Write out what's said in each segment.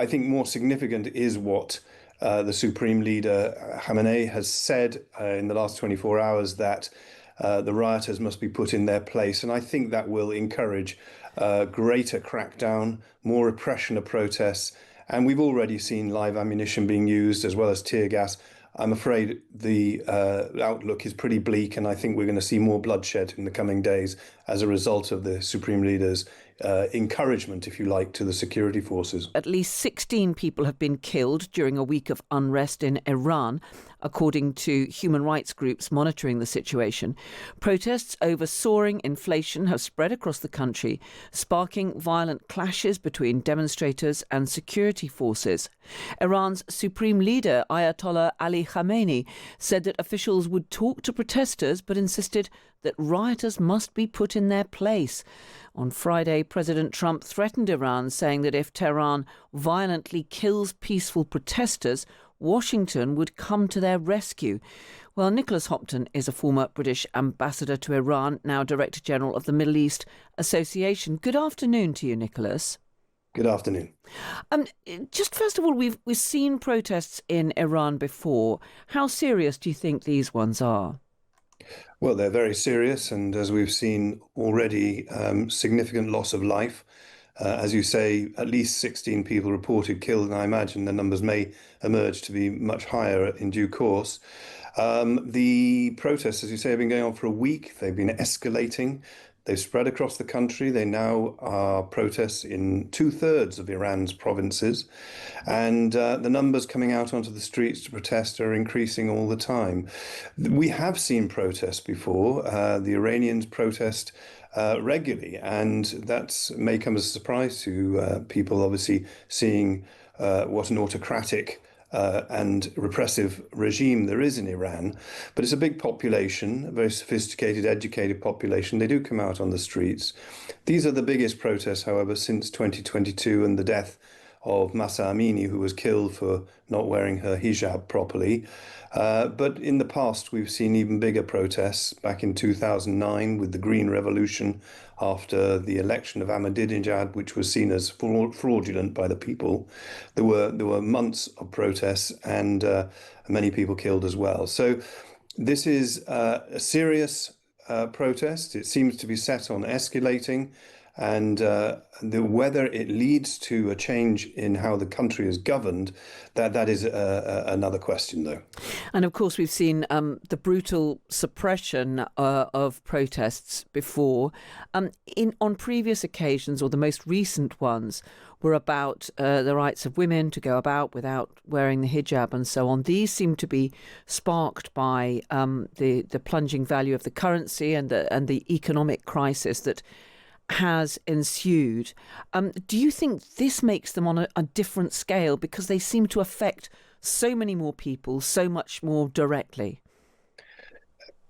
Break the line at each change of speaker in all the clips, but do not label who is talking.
I think more significant is what the Supreme Leader Khamenei has said in the last 24 hours, that the rioters must be put in their place. And I think that will encourage greater crackdown, more repression of protests. And we've already seen live ammunition being used as well as tear gas. I'm afraid the outlook is pretty bleak, and I think we're going to see more bloodshed in the coming days as a result of the Supreme Leader's encouragement, if you like, to the security forces.
At least 16 people have been killed during a week of unrest in Iran, according to human rights groups monitoring the situation. Protests over soaring inflation have spread across the country, sparking violent clashes between demonstrators and security forces. Iran's supreme leader, Ayatollah Ali Khamenei, said that officials would talk to protesters but insisted that rioters must be put in their place. On Friday, President Trump threatened Iran, saying that if Tehran violently kills peaceful protesters, Washington would come to their rescue. Well, Nicholas Hopton is a former British ambassador to Iran, now Director General of the Middle East Association. Good afternoon to you, Nicholas.
Good afternoon.
Just first of all, we've seen protests in Iran before. How serious do you think these ones are?
Well, they're very serious, and as we've seen already, significant loss of life. As you say, at least 16 people reported killed, and I imagine the numbers may emerge to be much higher in due course. The protests, as you say, have been going on for a week. They've been escalating. They've spread across the country. They now are protests in 2/3 of Iran's provinces. And the numbers coming out onto the streets to protest are increasing all the time. We have seen protests before. The Iranians protest regularly, and that may come as a surprise to people, obviously, seeing what an autocratic and repressive regime there is in Iran. But it's a big population, a very sophisticated, educated population. They do come out on the streets. These are the biggest protests, however, since 2022 and the death of Mahsa Amini, who was killed for not wearing her hijab properly. But in the past, we've seen even bigger protests. Back in 2009, with the Green Revolution, after the election of Ahmadinejad, which was seen as fraudulent by the people, there were months of protests and many people killed as well. So this is a serious protest. It seems to be set on escalating. And whether it leads to a change in how the country is governed, that is another question, though.
And of course, we've seen the brutal suppression of protests before. On previous occasions, or the most recent ones, were about the rights of women to go about without wearing the hijab and so on. These seem to be sparked by the plunging value of the currency and the economic crisis that has ensued. Do you think this makes them on a different scale because they seem to affect so many more people so much more directly?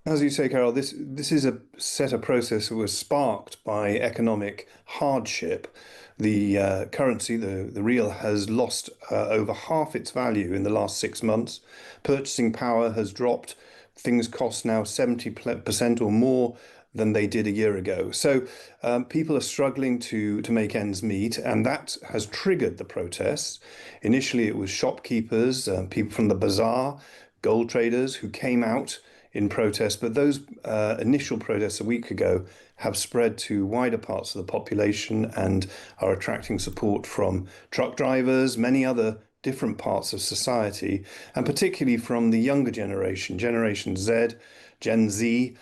As you say, Carol, this is a set of process that was sparked by economic hardship. The currency, the real, has lost over half its value in the last 6 months. Purchasing power has dropped. Things cost now 70% or more than they did a year ago. So people are struggling to make ends meet, and that has triggered the protests. Initially, it was shopkeepers, people from the bazaar, gold traders who came out in protest. But those initial protests a week ago have spread to wider parts of the population and are attracting support from truck drivers, many other different parts of society, and particularly from the younger generation, Generation Z, Gen Z,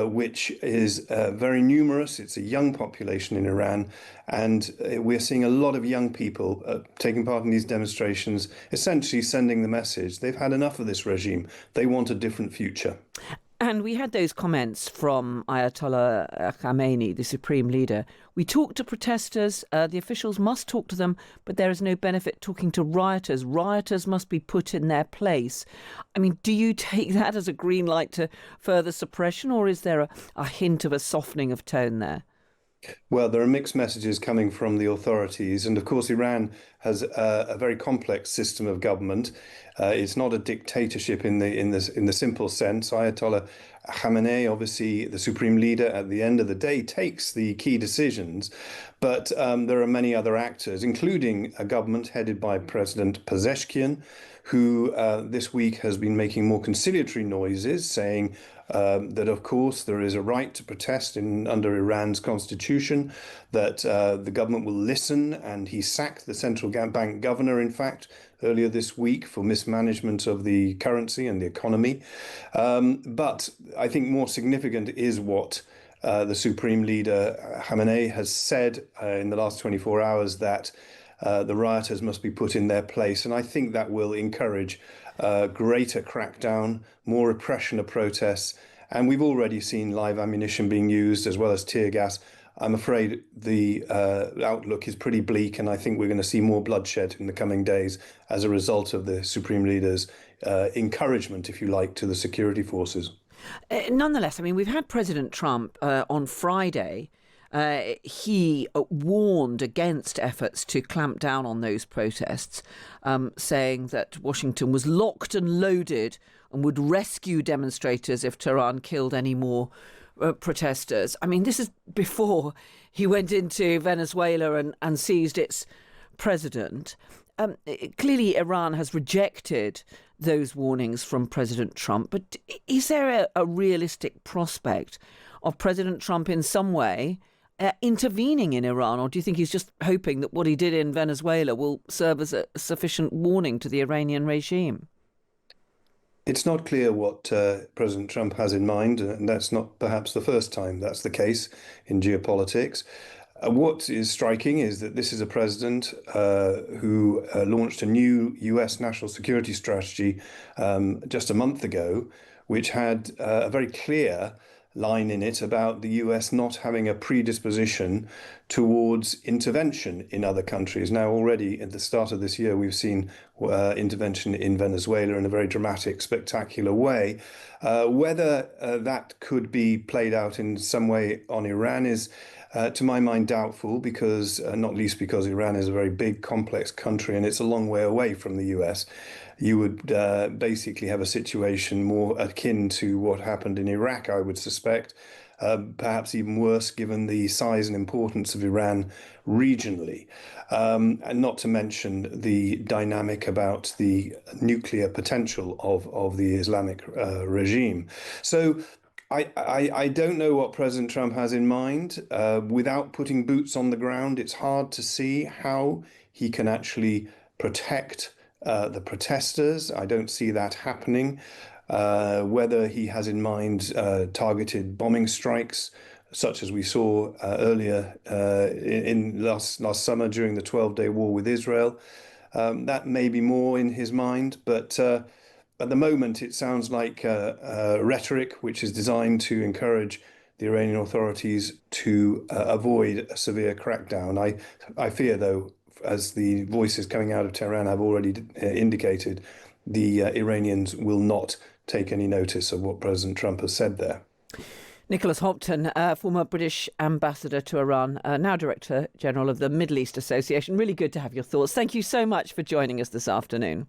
which is very numerous. It's a young population in Iran, and we're seeing a lot of young people taking part in these demonstrations, essentially sending the message they've had enough of this regime. They want a different future.
And we had those comments from Ayatollah Khamenei, the supreme leader. We talk to protesters, the officials must talk to them, but there is no benefit talking to rioters. Rioters must be put in their place. I mean, do you take that as a green light to further suppression, or is there a hint of a softening of tone there?
Well, there are mixed messages coming from the authorities, and of course, Iran has a very complex system of government. It's not a dictatorship in the simple sense. Ayatollah Khamenei, obviously the supreme leader, at the end of the day takes the key decisions. But there are many other actors, including a government headed by President Pezeshkian, who this week has been making more conciliatory noises, saying that, of course, there is a right to protest under Iran's constitution, that the government will listen, and he sacked the central bank governor, in fact, earlier this week for mismanagement of the currency and the economy. But I think more significant is what the Supreme Leader Khamenei has said in the last 24 hours, that the rioters must be put in their place. And I think that will encourage greater crackdown, more repression of protests. And we've already seen live ammunition being used as well as tear gas. I'm afraid the outlook is pretty bleak, and I think we're going to see more bloodshed in the coming days as a result of the Supreme Leader's encouragement, if you like, to the security forces.
Nonetheless, I mean, we've had President Trump on Friday. He warned against efforts to clamp down on those protests, saying that Washington was locked and loaded and would rescue demonstrators if Tehran killed any more protesters. I mean, this is before he went into Venezuela and seized its president. Clearly, Iran has rejected those warnings from President Trump. But is there a realistic prospect of President Trump in some way intervening in Iran? Or do you think he's just hoping that what he did in Venezuela will serve as a sufficient warning to the Iranian regime?
It's not clear what President Trump has in mind, and that's not perhaps the first time that's the case in geopolitics. What is striking is that this is a president who launched a new US national security strategy just a month ago, which had a very clear line in it about the US not having a predisposition towards intervention in other countries. Now, already at the start of this year, we've seen intervention in Venezuela in a very dramatic, spectacular way. Whether that could be played out in some way on Iran is, to my mind, doubtful, because not least because Iran is a very big, complex country and it's a long way away from the US. You would basically have a situation more akin to what happened in Iraq, I would suspect, perhaps even worse given the size and importance of Iran regionally. And not to mention the dynamic about the nuclear potential of the Islamic regime. So I don't know what President Trump has in mind. Without putting boots on the ground, it's hard to see how he can actually protect the protesters. I don't see that happening. Whether he has in mind targeted bombing strikes, such as we saw earlier in last summer during the 12-day war with Israel, that may be more in his mind. But at the moment, it sounds like rhetoric which is designed to encourage the Iranian authorities to avoid a severe crackdown. I fear, though, as the voices coming out of Tehran have already indicated, the Iranians will not take any notice of what President Trump has said there.
Nicholas Hopton, former British ambassador to Iran, now Director General of the Middle East Association. Really good to have your thoughts. Thank you so much for joining us this afternoon.